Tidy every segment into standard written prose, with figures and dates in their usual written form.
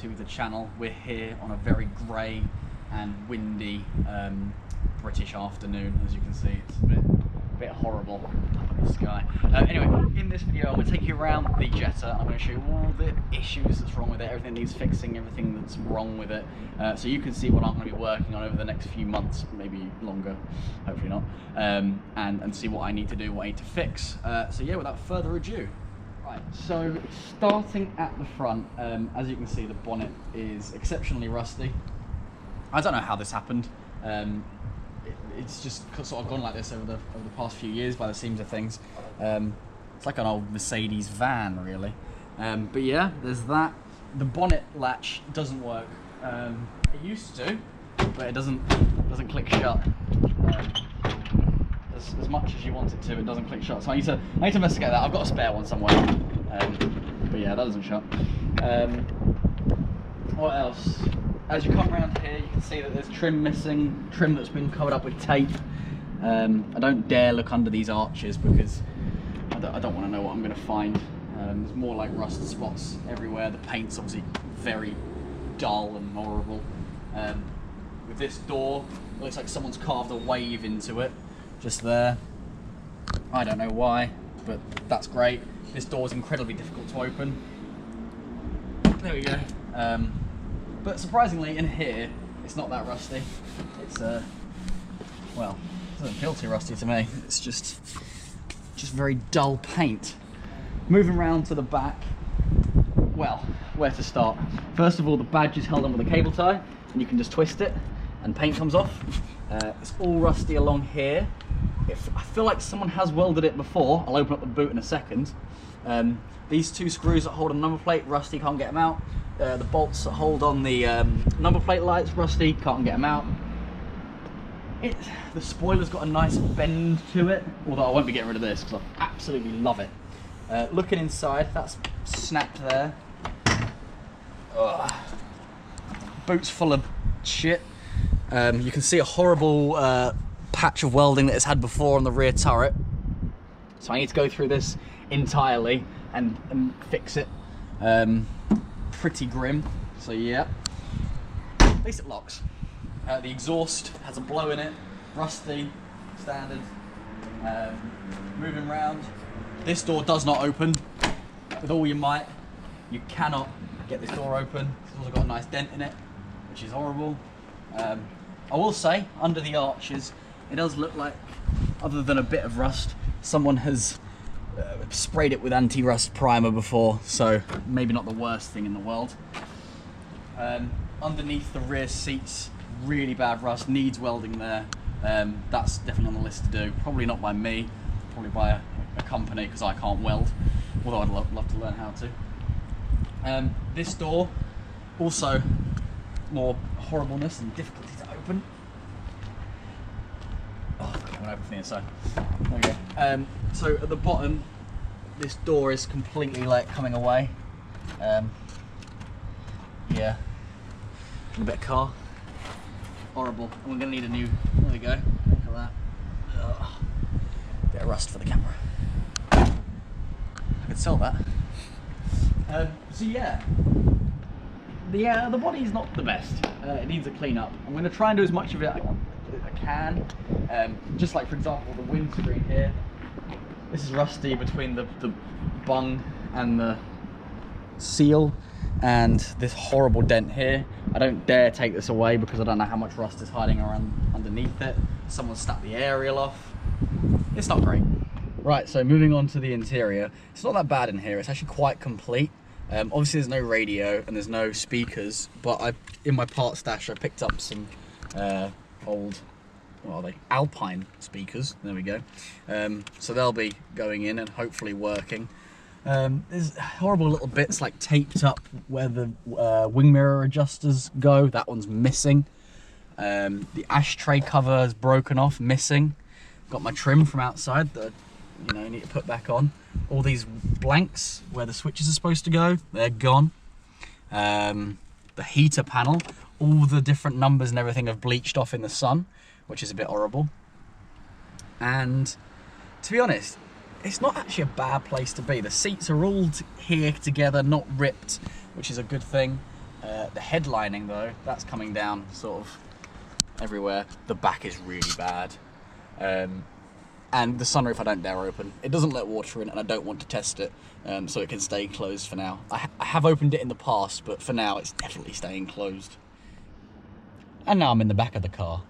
to the channel. We're here on a very grey and windy British afternoon. As you can see, it's a bit horrible up in the sky. Anyway, in this video I'm going to take you around the Jetta. I'm going to show you all the issues that's wrong with it, everything that needs fixing, everything that's wrong with it, so you can see what I'm going to be working on over the next few months, maybe longer, hopefully not, and see what I need to do, what I need to fix. So yeah, without further ado. Right, so starting at the front, as you can see, the bonnet is exceptionally rusty. I don't know how this happened. It's just sort of gone like this over the past few years by the seams of things. It's like an old Mercedes van, really. But yeah, there's that. The bonnet latch doesn't work. It used to, but it doesn't click shut. As much as you want it to, it doesn't click shut. So I need to investigate that. I've got a spare one somewhere. But yeah, that doesn't shut. What else? As you come around here, you can see that there's trim missing, trim that's been covered up with tape. I don't dare look under these arches because I don't want to know what I'm going to find. There's more like rust spots everywhere. The paint's obviously very dull and horrible. With this door, it looks like someone's carved a wave into it, just there. I don't know why, but that's great. This door is incredibly difficult to open. There we go. But surprisingly, in here, it's not that rusty. It's well, it doesn't feel too rusty to me. It's just very dull paint. Moving around to the back, well, where to start? First of all, the badge is held on with a cable tie, and you can just twist it, and paint comes off. It's all rusty along here. I feel like someone has welded it before. I'll open up the boot in a second. These two screws that hold on the number plate, rusty, can't get them out. The bolts that hold on the number plate lights, rusty, can't get them out. The spoiler's got a nice bend to it, although I won't be getting rid of this because I absolutely love it. Looking inside, that's snapped there. Ugh. Boot's full of shit. You can see a horrible patch of welding that it's had before on the rear turret. So I need to go through this entirely and fix it. Pretty grim, so yeah. At least it locks. The exhaust has a blow in it, rusty, standard. Moving around, this door does not open. With all your might, you cannot get this door open. It's also got a nice dent in it, which is horrible. I will say, under the arches, it does look like, other than a bit of rust, someone has sprayed it with anti-rust primer before, so maybe not the worst thing in the world. Underneath the rear seats, really bad rust, needs welding there. That's definitely on the list to do. Probably not by me, probably by a company, because I can't weld, although I'd love to learn how to. This door, also more horribleness and difficulty to open. Oh, I went open from the inside. There we go. So at the bottom, this door is completely like coming away. Yeah, a bit of car. Horrible. And we're gonna need a new. There we go. Look at that. Ugh. Bit of rust for the camera. I could sell that. So yeah. The body's not the best. It needs a clean up. I'm going to try and do as much of it as I can. Just like, for example, the windscreen here. This is rusty between the bung and the seal, and this horrible dent here. I don't dare take this away because I don't know how much rust is hiding around underneath it. Someone snapped the aerial off. It's not great. Right, so moving on to the interior. It's not that bad in here. It's actually quite complete. Obviously there's no radio and there's no speakers, but in my part stash I picked up some old, what are they, Alpine speakers. There we go. So they'll be going in and hopefully working. There's horrible little bits like taped up where the wing mirror adjusters go. That one's missing. The ashtray cover is broken off, missing. Got my trim from outside that I need to put back on. All these blanks where the switches are supposed to go, they're gone. The heater panel, all the different numbers and everything have bleached off in the sun, which is a bit horrible. And to be honest, it's not actually a bad place to be. The seats are all here together, not ripped, which is a good thing. The headlining though, that's coming down sort of everywhere. The back is really bad. And the sunroof I don't dare open. It doesn't let water in and I don't want to test it, so it can stay closed for now. I have opened it in the past, but for now it's definitely staying closed. And now I'm in the back of the car.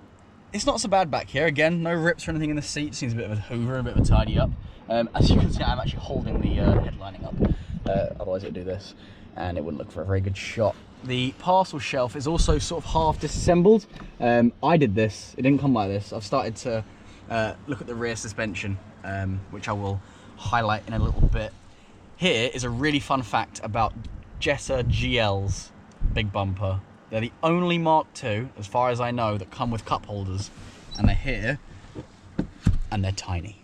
It's not so bad back here. Again, no rips or anything in the seat. Seems a bit of a hoover, a bit of a tidy up. As you can see, I'm actually holding the headlining up. Otherwise it would do this and it wouldn't look for a very good shot. The parcel shelf is also sort of half disassembled. I did this, it didn't come like this. I've started to look at the rear suspension, which I will highlight in a little bit. Here is a really fun fact about Jetta GL's big bumper. They're the only Mark II, as far as I know, that come with cup holders. And they're here, and they're tiny.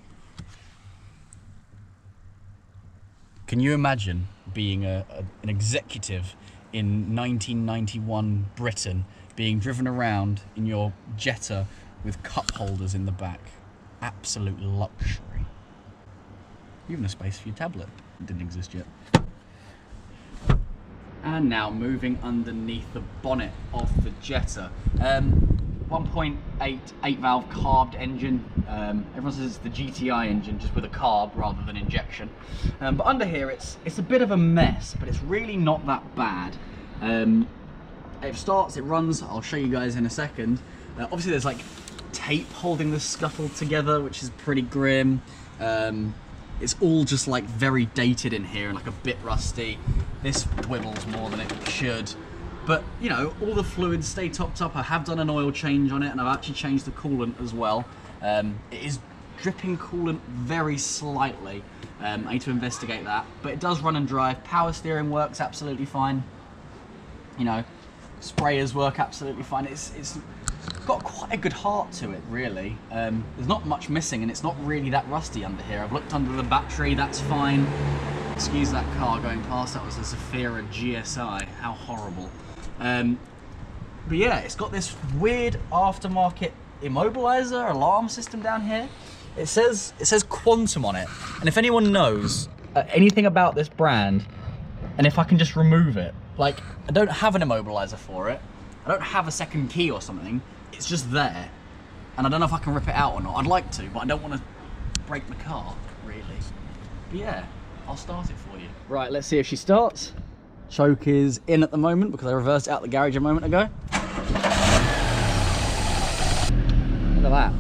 Can you imagine being an executive in 1991 Britain, being driven around in your Jetta with cup holders in the back? Absolute luxury. Even a space for your tablet. It didn't exist yet. And now moving underneath the bonnet of the Jetta. 1.8 8-valve carbed engine. Everyone says it's the GTI engine, just with a carb rather than injection. But under here it's a bit of a mess, but it's really not that bad. It starts, it runs, I'll show you guys in a second. Obviously there's like tape holding the scuttle together, which is pretty grim. It's all just like very dated in here and like a bit rusty. This wibbles more than it should. But, you know, all the fluids stay topped up. I have done an oil change on it and I've actually changed the coolant as well. It is dripping coolant very slightly. I need to investigate that. But it does run and drive. Power steering works absolutely fine. You know, sprayers work absolutely fine. It's got quite a good heart to it, really. There's not much missing and it's not really that rusty under here. I've looked under the battery, that's fine. Excuse that car going past, that was a Zafira GSI, how horrible. But yeah, it's got this weird aftermarket immobilizer alarm system down here. It says Quantum on it, and if anyone knows anything about this brand, and if I can just remove it, like, I don't have an immobilizer for it, I don't have a second key or something, it's just there, and I don't know if I can rip it out or not. I'd like to, but I don't want to break the car, really. But yeah, I'll start it for you. Right, let's see if she starts. Choke is in at the moment because I reversed out the garage a moment ago. Look at that.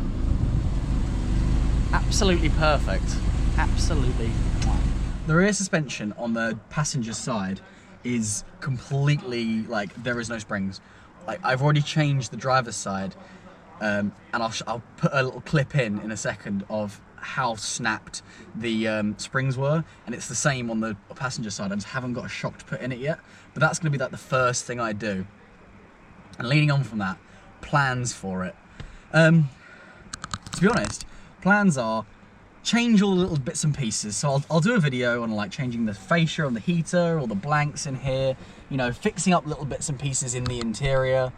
Absolutely perfect. Absolutely. The rear suspension on the passenger side is completely, like, there is no springs. Like, I've already changed the driver's side, and I'll put a little clip in a second of how snapped the springs were, and it's the same on the passenger side. I just haven't got a shock to put in it yet, but that's going to be like the first thing I do. And leading on from that, plans for it. To be honest, plans are change all the little bits and pieces. So I'll do a video on like changing the fascia on the heater or the blanks in here, you know, fixing up little bits and pieces in the interior.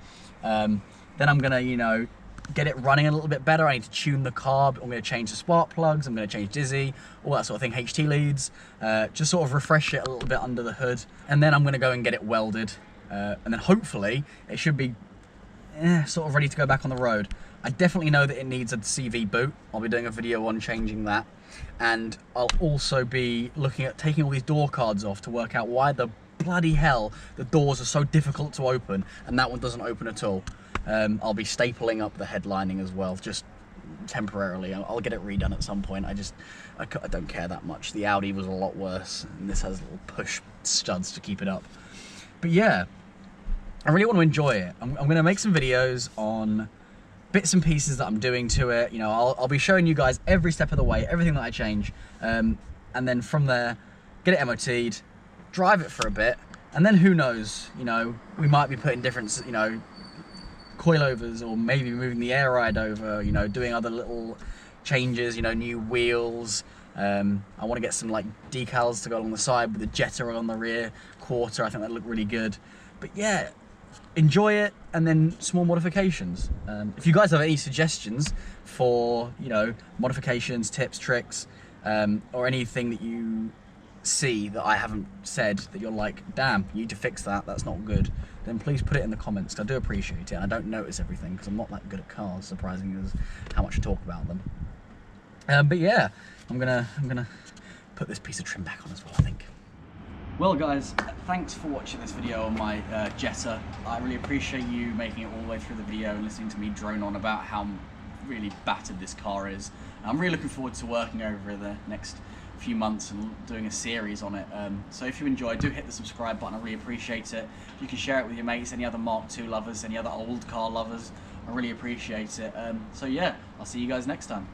Then I'm gonna, you know, get it running a little bit better. I need to tune the carb. I'm going to change the spark plugs. I'm going to change Dizzy, all that sort of thing, HT leads, just sort of refresh it a little bit under the hood. And then I'm going to go and get it welded. And then hopefully it should be sort of ready to go back on the road. I definitely know that it needs a CV boot. I'll be doing a video on changing that. And I'll also be looking at taking all these door cards off to work out why the bloody hell the doors are so difficult to open and that one doesn't open at all. I'll be stapling up the headlining as well, just temporarily. I'll get it redone at some point. I don't care that much. The Audi was a lot worse, and this has little push studs to keep it up. But yeah, I really want to enjoy it. I'm going to make some videos on bits and pieces that I'm doing to it. You know, I'll be showing you guys every step of the way, everything that I change, and then from there, get it MOT'd, drive it for a bit, and then who knows, you know, we might be putting different, you know, coilovers, or maybe moving the air ride over, you know, doing other little changes, you know, new wheels. I want to get some like decals to go along the side with the Jetta on the rear quarter. I think that look really good. But yeah, enjoy it, and then small modifications. If you guys have any suggestions for, you know, modifications, tips, tricks, or anything that you see that I haven't said that you're like, damn, you need to fix that, that's not good, then please put it in the comments. I do appreciate it, and I don't notice everything because I'm not that good at cars, surprising as how much I talk about them. But yeah, I'm gonna put this piece of trim back on as well, I think. Well guys, thanks for watching this video on my Jetta. I really appreciate you making it all the way through the video and listening to me drone on about how really battered this car is. I'm really looking forward to working over the next few months and doing a series on it. So if you enjoy, do hit the subscribe button. I really appreciate it. If you can share it with your mates, any other Mark II lovers, any other old car lovers, I really appreciate it. So yeah, I'll see you guys next time.